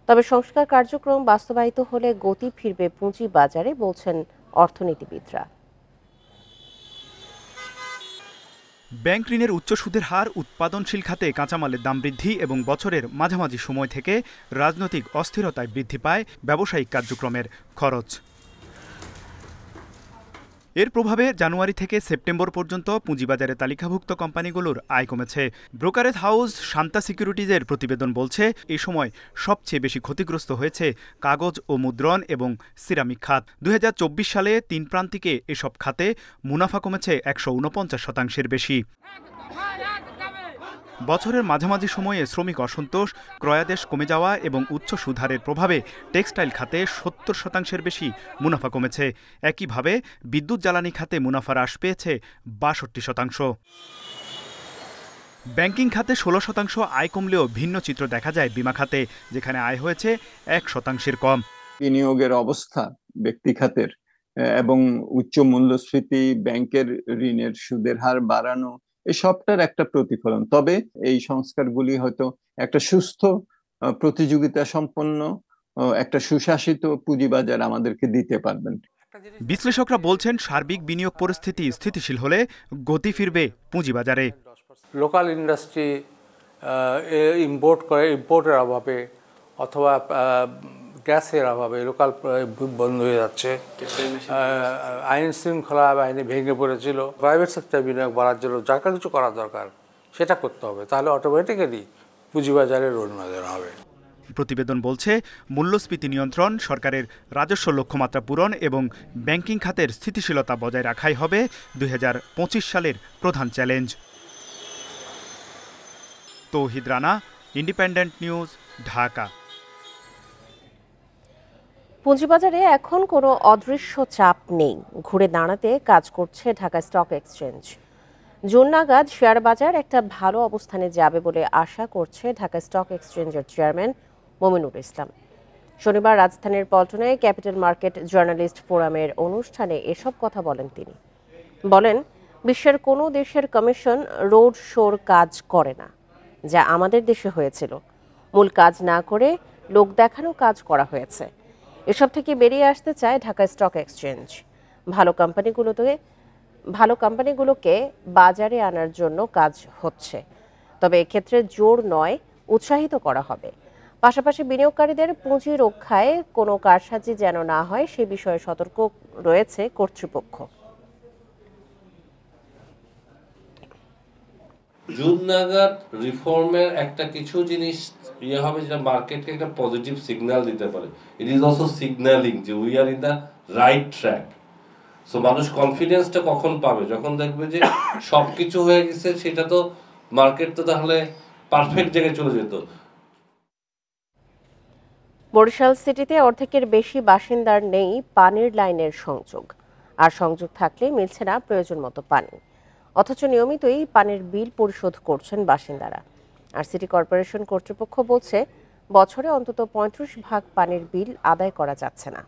তবে সংস্কার কার্যক্রম বাস্তবায়িত হলে গতি ফিরবে পুঁজিবাজারে, বলছেন অর্থনীতিবিদরা। ব্যাংক ঋণের উচ্চ সুদের হার, উৎপাদনশীল খাতে কাঁচামালের দাম বৃদ্ধি এবং বছরের মাঝামাঝি সময় থেকে রাজনৈতিক অস্থিরতায় বৃদ্ধি পায় ব্যবসায়িক কার্যক্রমের খরচ। এর প্রভাবে জানুয়ারি থেকে সেপ্টেম্বর পর্যন্ত পুঁজিবাজারে তালিকাভুক্ত কোম্পানিগুলোর আয় কমেছে। ব্রোকারেজ হাউস শান্তা সিকিউরিটিজের প্রতিবেদন বলছে এই সময় সবচেয়ে বেশি ক্ষতিগ্রস্ত হয়েছে কাগজ ও মুদ্রণ এবং সিরামিক খাত। 2024 সালে 3 প্রান্তিকে এসব খাতে মুনাফা কমেছে 149% বেশি। বছরের মাঝামাঝি সময়ে শ্রমিক অসন্তোষ, ক্রয়াদেশ কমে যাওয়া এবং উচ্চ সুদহারের প্রভাবে টেক্সটাইল খাতে 70% বেশি মুনাফা কমেছে। একইভাবে বিদ্যুৎ জ্বালানি খাতে মুনাফা হ্রাস পেয়েছে 62%। ব্যাংকিং খাতে 16% আয় কমলেও ভিন্ন চিত্র দেখা যায় বিমা খাতে, যেখানে আয় হয়েছে 1% কম। বিনিয়োগের অবস্থা ব্যক্তি খাতের এবং উচ্চ মূল্যস্ফীতি, ব্যাংকের ঋণের সুদের হার বাড়ানো, এই সবটার একটা প্রতিফলন। তবে এই সংস্কারগুলি হয়তো একটা সুস্থ, প্রতিযোগিতা সম্পন্ন, একটা সুশাসিত পুঁজিবাজার আমাদেরকে দিতে পারবেন। বিশ্লেষকরা বলছেন সার্বিক বিনিয়োগ পরিস্থিতি স্থিতিশীল হলে গতি ফিরবে পুঁজিবাজারে। লোকাল ইন্ডাস্ট্রি ইম্পোর্টের অভাবে অথবা গ্যাসের অভাবে লোকাল বন্ধ হয়ে যাচ্ছে, আইন শৃঙ্খলা বাহিনী ভেঙে পড়েছিল। প্রাইভেট সেক্টর বিনিয়োগ বাড়ার জন্য যা কিছু করা দরকার সেটা করতে হবে, তাহলে অটোমেটিক্যালি পুঁজিবাজারের উন্নয়ন হবে। প্রতিবেদন বলছে মূল্যস্ফীতি নিয়ন্ত্রণ, সরকারের রাজস্ব লক্ষ্যমাত্রা পূরণ এবং ব্যাংকিং খাতের স্থিতিশীলতা বজায় রাখাই হবে 2025 সালের প্রধান চ্যালেঞ্জ। তৌহিদ রানা, ইন্ডিপেন্ডেন্ট নিউজ, ঢাকা। পুঁজিবাজারে এখন কোনো অদৃশ্য চাপ নেই, ঘুরে দাঁড়াতে কাজ করছে ঢাকা স্টক এক্সচেঞ্জ। জুন নাগাদ শেয়ার বাজার একটা ভালো অবস্থানে যাবে বলে আশা করছে ঢাকা স্টক এক্সচেঞ্জের চেয়ারম্যান মমিনুর ইসলাম। শনিবার রাজধানীর পল্টনে ক্যাপিটাল মার্কেট জার্নালিস্ট ফোরামের অনুষ্ঠানে এসব কথা বলেন তিনি। বলেন, বিশ্বের কোনো দেশের কমিশন রোড শোর কাজ করে না, যা আমাদের দেশে হয়েছিল। মূল কাজ না করে লোক দেখানো কাজ করা হয়েছে। এসব থেকে বেরিয়ে আসতে চায় ঢাকা স্টক এক্সচেঞ্জ। ভালো কোম্পানিগুলোকে বাজারে আনার জন্য কাজ হচ্ছে, তবে এক্ষেত্রে জোর নয়, উৎসাহিত করা হবে। পাশাপাশি বিনিয়োগকারীদের পুঁজি রক্ষায় কোনো কারসাজি যেন না হয় সে বিষয়ে সতর্ক রয়েছে কর্তৃপক্ষ। জুন নাগাদ রিফর্মের একটা কিছু জিনিস হবে যেটা মার্কেটকে একটা পজিটিভ সিগন্যাল দিতে পারে। ইট ইজ অলসো সিগন্যালিং যে we are in the right track. So মানুষ কনফিডেন্সটা কখন পাবে? যখন দেখবে যে সবকিছু হয়ে গেছে, সেটা তো মার্কেট তো তাহলে পারফেক্ট জায়গায় চলে যেত। বরিশাল সিটিতে অর্ধেকের বেশি বাসিন্দার নেই পানির লাইনের সংযোগ, আর সংযোগ থাকলে মিলছে না প্রয়োজন মতো পানি। অথচ নিয়মিতই পানির বিল পরিশোধ করছেন বাসিন্দারা। আর সিটি কর্পোরেশন কর্তৃপক্ষ বলছে বছরে অন্তত 35% পানির বিল আদায় করা যাচ্ছে না।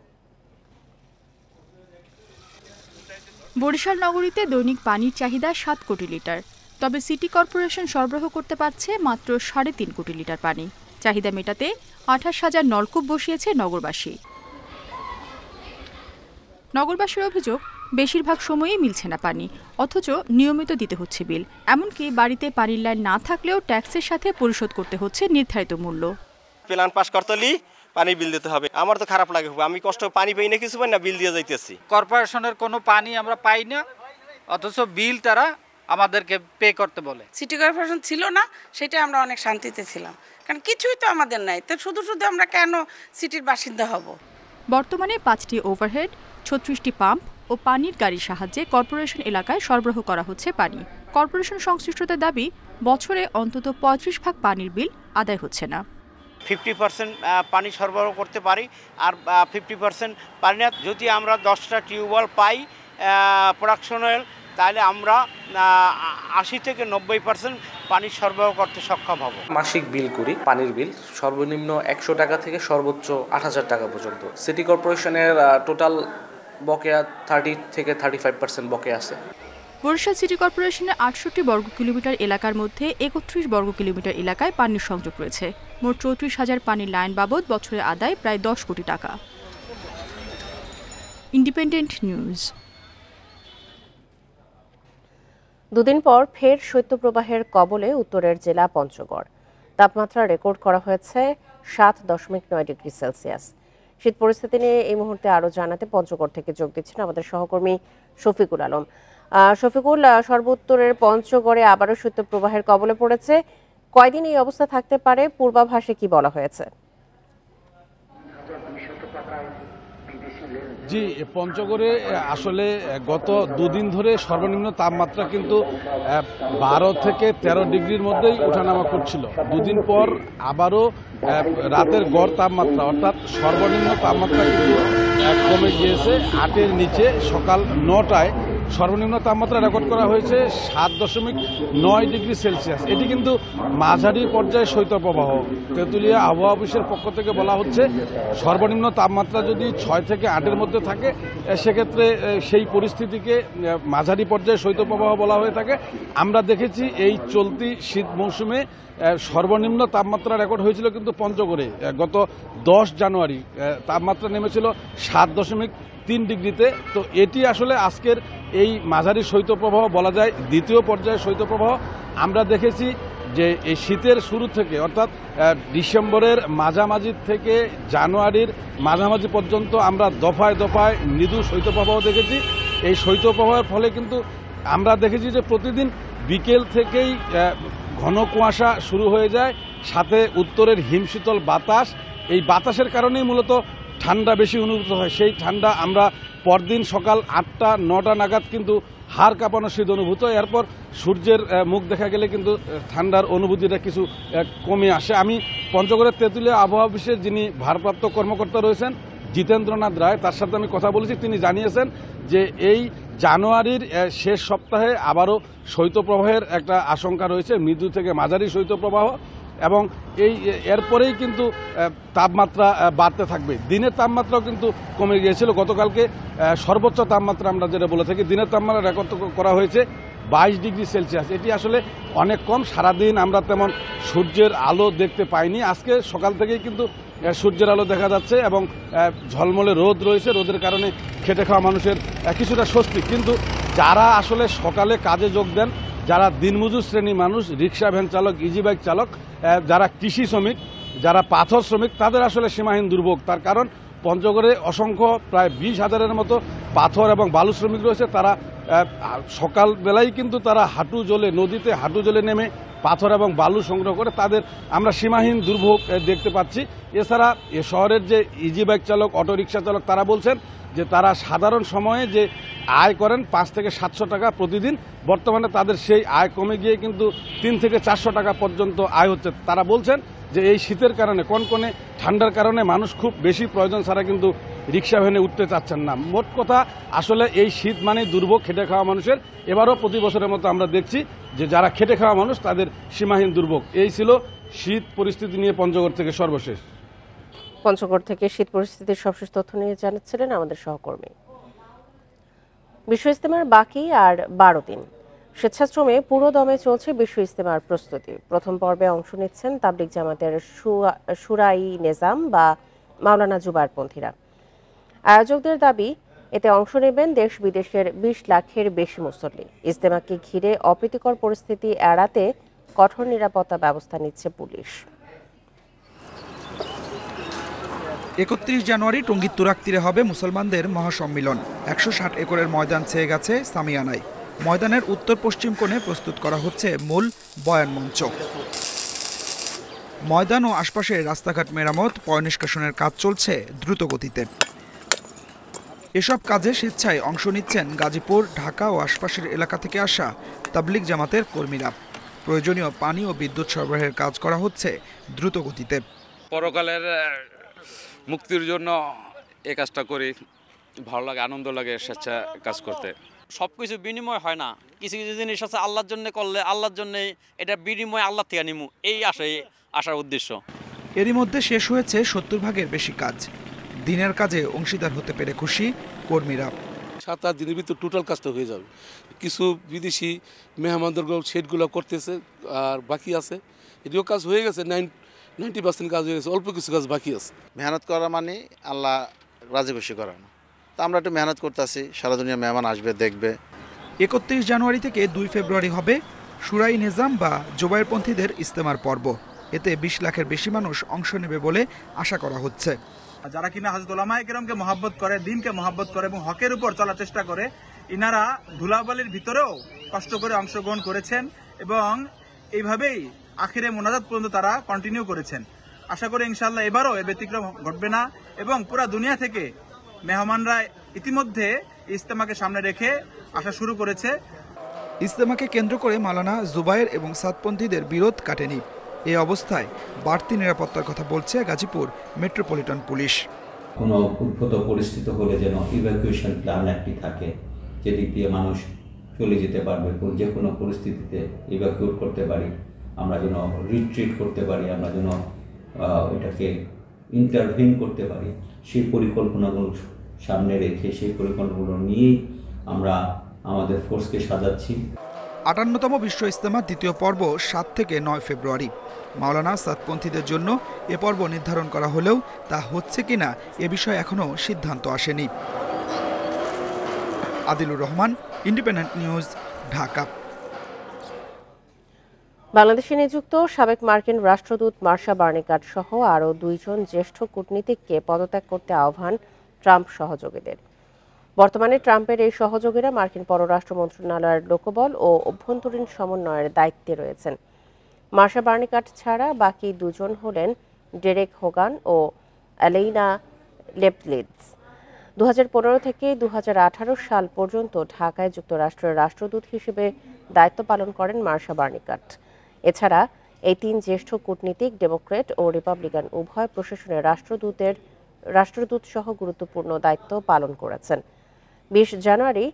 বরিশাল নগরীতে দৈনিক পানির চাহিদা 7 কোটি লিটার, তবে সিটি কর্পোরেশন সরবরাহ করতে পারছে মাত্র 3.5 কোটি লিটার পানি। চাহিদা মেটাতে 28,000 নলকূপ বসিয়েছে নগরবাসী। নগরবাসীর অভিযোগ, বেশিরভাগ সময়ই মিলছে না পানি, অথচ নিয়মিত দিতে হচ্ছে বিল। এমনকি বাড়িতে পানির লাইন না থাকলেও ট্যাক্সের সাথে পরিশোধ করতে হচ্ছে নির্ধারিত মূল্য। প্ল্যান পাস করতে হলে পানির বিল দিতে হবে। আমার তো খারাপ লাগে, আমি কষ্ট পানি পাই না, কিছু পাই না, বিল দিয়ে যাইতেছি। কর্পোরেশনের কোনো পানি আমরা পাই না, অথচ বিল তারা আমাদেরকে পে করতে বলে। সিটি কর্পোরেশন ছিল না, সেটা আমরা অনেক শান্তিতে ছিলাম, কারণ কিছুই তো আমাদের নাই, তো শুধু শুধু আমরা কেন সিটির বাসিন্দা হব। বর্তমানে 5টি ওভারহেড, 36টি পাম্প ও পানির গাড়ির সাহায্যে কর্পোরেশন এলাকায় সরবরাহ করা হচ্ছে পানি। কর্পোরেশন সংশ্লিষ্টদের দাবি, বছরে অন্তত 35% পানির বিল আদায় হচ্ছে না। 50% পানি সরবরাহ করতে পারি, আর 50% পানি না। যদি আমরা 10টা টিউবওয়েল পাই প্রোডাকশনাল, তাহলে আমরা 80 থেকে 90% পানি সরবরাহ করতে সক্ষম হব। মাসিক বিল করি, পানির বিল সর্বনিম্ন 100 টাকা থেকে সর্বোচ্চ 8,000 টাকা পর্যন্ত। সিটি কর্পোরেশনের টোটাল বকেয়া 30 থেকে 35% বকেয়া আছে। বরিশাল সিটি কর্পোরেশনের 68 বর্গ কিলোমিটার এলাকার মধ্যে 31 বর্গ কিলোমিটার এলাকায় পানির সংযোগ রয়েছে। মোট 34,000 পানির লাইন বাবদ বছরে আদায় প্রায় 10 কোটি টাকা। Independent news. দুদিন পর ফের শৈত্যপ্রবাহের কবলে উত্তরের জেলা পঞ্চগড়। তাপমাত্রা রেকর্ড করা হয়েছে 7.9 ডিগ্রি সেলসিয়াস। শীত পরিস্থিতি নিয়ে এই মুহূর্তে আরও জানাতে পঞ্চগড় থেকে যোগ দিচ্ছেন আমাদের সহকর্মী শফিকুল আলম। শফিকুল, সর্বোত্তরের পঞ্চগড়ে আবারও শৈত্যপ্রবাহের কবলে পড়েছে। কয়দিন এই অবস্থা থাকতে পারে, পূর্বাভাসে কি বলা হয়েছে? জি, পঞ্চগড়ে আসলে গত দুদিন ধরে সর্বনিম্ন তাপমাত্রা কিন্তু 12 থেকে 13 ডিগ্রির মধ্যেই ওঠানামা করছিল। দুদিন পর আবারও রাতের গড় তাপমাত্রা অর্থাৎ সর্বনিম্ন তাপমাত্রা কিন্তু কমে গিয়েছে 8-এর নিচে। সকাল 9টায় সর্বনিম্ন তাপমাত্রা রেকর্ড করা হয়েছে 7.9 ডিগ্রি সেলসিয়াস। এটি কিন্তু মাঝারি পর্যায়ে শৈত্যপ্রবাহ। তেঁতুলিয়া আবহাওয়া অফিসের পক্ষ থেকে বলা হচ্ছে সর্বনিম্ন তাপমাত্রা যদি 6 থেকে 8-এর মধ্যে থাকে সেক্ষেত্রে সেই পরিস্থিতিকে মাঝারি পর্যায়ে শৈত্যপ্রবাহ বলা হয়ে থাকে। আমরা দেখেছি এই চলতি শীত মৌসুমে সর্বনিম্ন তাপমাত্রা রেকর্ড হয়েছিল কিন্তু পঞ্চগড়ে গত 10 জানুয়ারি তাপমাত্রা নেমেছিল 7.3 ডিগ্রিতে। তো এটি আসলে আজকের এই মাঝারি শৈত্যপ্রবাহ বলা যায় দ্বিতীয় পর্যায়ে শৈত্যপ্রবাহ। আমরা দেখেছি যে এই শীতের শুরু থেকে অর্থাৎ ডিসেম্বরের মাঝামাঝি থেকে জানুয়ারির মাঝামাঝি পর্যন্ত আমরা দফায় দফায় মৃদু শৈত্যপ্রবাহ দেখেছি। এই শৈত্যপ্রবাহের ফলে কিন্তু আমরা দেখেছি যে প্রতিদিন বিকেল থেকেই ঘন কুয়াশা শুরু হয়ে যায়, সাথে উত্তরের হিমশীতল বাতাস। এই বাতাসের কারণেই মূলত ঠান্ডা বেশি অনুভূত হয়। সেই ঠান্ডা আমরা পরদিন সকাল 8টা-9টা নাগাদ কিন্তু হাড় কাঁপানো শীত অনুভূত। এরপর সূর্যের মুখ দেখা গেলে কিন্তু ঠান্ডার অনুভূতিটা কিছু কমে আসে। আমি পঞ্চগড়ের তেঁতুলিয়া আবহাওয়া অফিসের যিনি ভারপ্রাপ্ত কর্মকর্তা রয়েছেন জিতেন্দ্রনাথ রায়, তার সাথে আমি কথা বলেছি। তিনি জানিয়েছেন যে এই জানুয়ারির শেষ সপ্তাহে আবারও শৈত্যপ্রবাহের একটা আশঙ্কা রয়েছে, মৃদু থেকে মাঝারি শৈত্যপ্রবাহ, এবং এরপরেই কিন্তু তাপমাত্রা বাড়তে থাকবে। দিনের তাপমাত্রাও কিন্তু কমে গিয়েছিল। গতকালকে সর্বোচ্চ তাপমাত্রা আমরা যেটা বলে থাকি দিনের তাপমাত্রা রেকর্ড করা হয়েছে 22 ডিগ্রি সেলসিয়াস। এটি আসলে অনেক কম। সারাদিন আমরা তেমন সূর্যের আলো দেখতে পাইনি। আজকে সকাল থেকেই কিন্তু সূর্যের আলো দেখা যাচ্ছে এবং ঝলমলে রোদ রয়েছে। রোদের কারণে খেটে খাওয়া মানুষের কিছুটা স্বস্তি। কিন্তু যারা আসলে সকালে কাজে যোগ দেন, যারা দিনমজুর শ্রেণীর মানুষ, রিক্সা ভ্যান চালক, ইজি বাইক চালক, যারা কৃষি শ্রমিক, যারা পাথর শ্রমিক, তাদের আসলে সীমাহীন দুর্ভোগ। তার কারণ পঞ্চগড়ে অসংখ্য প্রায় 20,000-এর মতো পাথর এবং বালু শ্রমিক রয়েছে। তারা সকালবেলায় কিন্তু তারা হাঁটু জলে, নদীতে হাঁটু জলে নেমে পাথর এবং বালু সংগ্রহ করে। তাদের আমরা সীমাহীন দুর্ভোগ দেখতে পাচ্ছি। এছাড়া এ শহরের যে ইজি বাইক চালক, অটো রিক্সা চালক, তারা বলছেন যে তারা সাধারণ সময়ে যে আয় করেন 5 থেকে 700 টাকা প্রতিদিন, বর্তমানে তাদের সেই আয় কমে গিয়ে কিন্তু 3 থেকে 400 টাকা পর্যন্ত আয় হচ্ছে। তারা বলছেন যে এই শীতের কারণে, কনকনে ঠান্ডার কারণে মানুষ খুব বেশি প্রয়োজন ছাড়া কিন্তু রিক্সা ভ্যানে উঠতে চাচ্ছেন না। মোট কথা আসলে এই শীত মানে দুর্ভোগ খেটে খাওয়া মানুষের। এবারও প্রতি বছরের মতো আমরা দেখছি যে যারা খেটে খাওয়া মানুষ তাদের সীমাহীন দুর্ভোগ। এই ছিল শীত পরিস্থিতি নিয়ে পঞ্চগড় থেকে সর্বশেষ। পঞ্চগড় থেকে শীত পরিস্থিতির সবশেষ তথ্য নিয়ে জানাচ্ছিলেন আমাদের সহকর্মী। বিশ্ব ইজতেমার বাকি আর 12 দিন। স্বেচ্ছাশ্রমে পুরো দমে চলছে বিশ্ব ইজতেমার প্রস্তুতি। প্রথম পর্বে অংশ নিচ্ছেন তাবলিগ জামাতের শুরাই নিজাম বা মাওলানা জুবায়েরপন্থীরা। আয়োজকদের দাবি এতে অংশ নেবেন দেশ বিদেশের 20 লাখের বেশি মুসল্লি। ইজতেমাকে ঘিরে অপ্রীতিকর পরিস্থিতি এড়াতে কঠোর নিরাপত্তা ব্যবস্থা নিচ্ছে পুলিশ। 31 জানুয়ারি টঙ্গীর তুরাগ তীরে হবে মুসলমানদের মহাসম্মিলন। 160 একরের ময়দান ছেয়ে গেছে সামিয়ানায়। ময়দানের উত্তর পশ্চিম কোণে প্রস্তুত করা হচ্ছে মূল বয়ান মঞ্চ। ময়দান ও আশপাশের রাস্তাঘাট মেরামত, পয়ঃনিষ্কাশনের কাজ চলছে দ্রুত গতিতে। এসব কাজে স্বেচ্ছায় অংশ নিচ্ছেন গাজীপুর, ঢাকা ও আশপাশের এলাকা থেকে আসা তাবলিগ জামাতের কর্মীরা। প্রয়োজনীয় পানি ও বিদ্যুৎ সরবরাহের কাজ করা হচ্ছে দ্রুত গতিতে। পরকালের মুক্তির জন্য এই কাজটা করি, ভালো লাগে, আনন্দ লাগে স্বেচ্ছা কাজ করতে। সব কিছু বিনিময় হয় না, কিছু কিছু জিনিস আছে আল্লাহর জন্য করলে আল্লাহর জন্য এটা বিনিময় আল্লাহ থেকে নিমু, এই আসার উদ্দেশ্য। এরই মধ্যে শেষ হয়েছে 70 ভাগের বেশি কাজ। দিনের কাজে অংশীদার হতে পেরে খুশি কর্মীরা। 7-8 দিনের ভিতর টোটাল কাজটা হয়ে যাবে। কিছু বিদেশি মেহমানদের সেটগুলো করতেছে আর বাকি আছে, এটিও কাজ হয়ে গেছে। 90% কাজ হয়ে গেছে, অল্প কিছু কাজ বাকি আছে। মেহনত করা মানে আল্লাহ রাজি খুশি করানো। তা আমরা একটু মেহনত করতেছি, সারা দুনিয়া মেহমান আসবে, দেখবে। 31 জানুয়ারি থেকে 2 ফেব্রুয়ারি হবে শুরাই নিজাম বা জুবায়েরপন্থীদের ইজতেমার পর্ব। এতে 20 লাখের বেশি মানুষ অংশ নেবে বলে আশা করা হচ্ছে। যারা কিনা হযরত উলামায়ে কেরামকে মহব্বত করে, দ্বীনকে মহব্বত করে এবং হকের উপর চলার চেষ্টা করে, ইনারা ধুলাবালির ভিতরেও কষ্ট করে অংশগ্রহণ করেছেন এবং এইভাবেই আখিরে মোনাজাত পর্যন্ত তারা কন্টিনিউ করেছেন। আশা করি ইনশাআল্লাহ এবারও এর ব্যতিক্রম ঘটবে না এবং পুরা দুনিয়া থেকে মেহমানরা ইতিমধ্যে ইজতেমাকে সামনে রেখে আসা শুরু করেছে। ইজতেমাকে কেন্দ্র করে মাওলানা জুবায়ের এবং সাতপন্থীদের বিরোধ কাটেনি। এই অবস্থায় বাড়তি নিরাপত্তার কথা বলছে গাজীপুর মেট্রোপলিটন পুলিশ। কোনো উদ্ভূত পরিস্থিতি হলে যেন ইভ্যাকুয়েশন প্ল্যান একটি থাকে, যেদিক দিয়ে মানুষ চলে যেতে পারবে, যে কোনো পরিস্থিতিতে ইভ্যাকুয়েট করতে পারি, আমরা যেন রিট্রিট করতে পারি, আমরা যেন এটাকে ইন্টারভিন করতে পারি, সেই পরিকল্পনাগুলো সামনে রেখে সেই পরিকল্পনাগুলো নিয়েই আমরা আমাদের ফোর্সকে সাজাচ্ছি। ৫৮তম বিশ্ব ইজতেমা দ্বিতীয় পর্ব ৭ থেকে ৯ ফেব্রুয়ারি। মাওলানা সাতপন্থীদের জন্য এ পর্ব নির্ধারণ করা হলেও তা হচ্ছে কিনা এ বিষয়ে এখনও সিদ্ধান্ত আসেনি। Adilur Rahman, independent News, Dhaka. বাংলাদেশে নিযুক্ত সাবেক মার্কিন রাষ্ট্রদূত মার্শা বার্নিকাট সহ আরও ২ জন জ্যেষ্ঠ কূটনীতিককে পদত্যাগ করতে আহ্বান ট্রাম্প সহযোগীদের। বর্তমানে ট্রাম্পের এই সহযোগীরা মার্কিন পররাষ্ট্র মন্ত্রণালয়ের লোকবল ও অভ্যন্তরীণ সমন্বয়ের দায়িত্বে রয়েছেন। মার্শা বার্নিকাট ছাড়া বাকি 2 জন হলেন ডেরেক হোগান ও অ্যালেইনা লেপলিডস। 2015 থেকে 2018 সাল পর্যন্ত ঢাকায় যুক্তরাষ্ট্রের রাষ্ট্রদূত হিসেবে দায়িত্ব পালন করেন মার্শা বার্নিকাট। এছাড়া এই 3 জ্যেষ্ঠ কূটনীতিক ডেমোক্র্যাট ও রিপাবলিকান উভয় প্রশাসনের রাষ্ট্রদূত সহ গুরুত্বপূর্ণ দায়িত্ব পালন করেছেন। 20 জানুয়ারি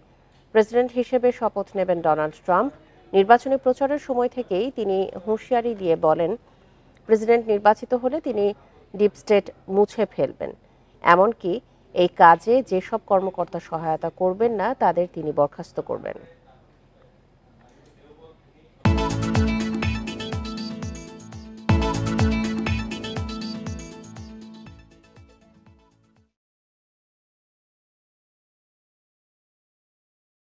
প্রেসিডেন্ট হিসেবে শপথ নেবেন ডোনাল্ড ট্রাম্প। নির্বাচনী প্রচারের সময় থেকেই তিনি হুঁশিয়ারি দিয়ে বলেন, প্রেসিডেন্ট নির্বাচিত হলে তিনি ডিপ স্টেট মুছে ফেলবেন, এমনকি এই কাজে যেসব কর্মকর্তা সহায়তা করবেন না তাদের তিনি বরখাস্ত করবেন।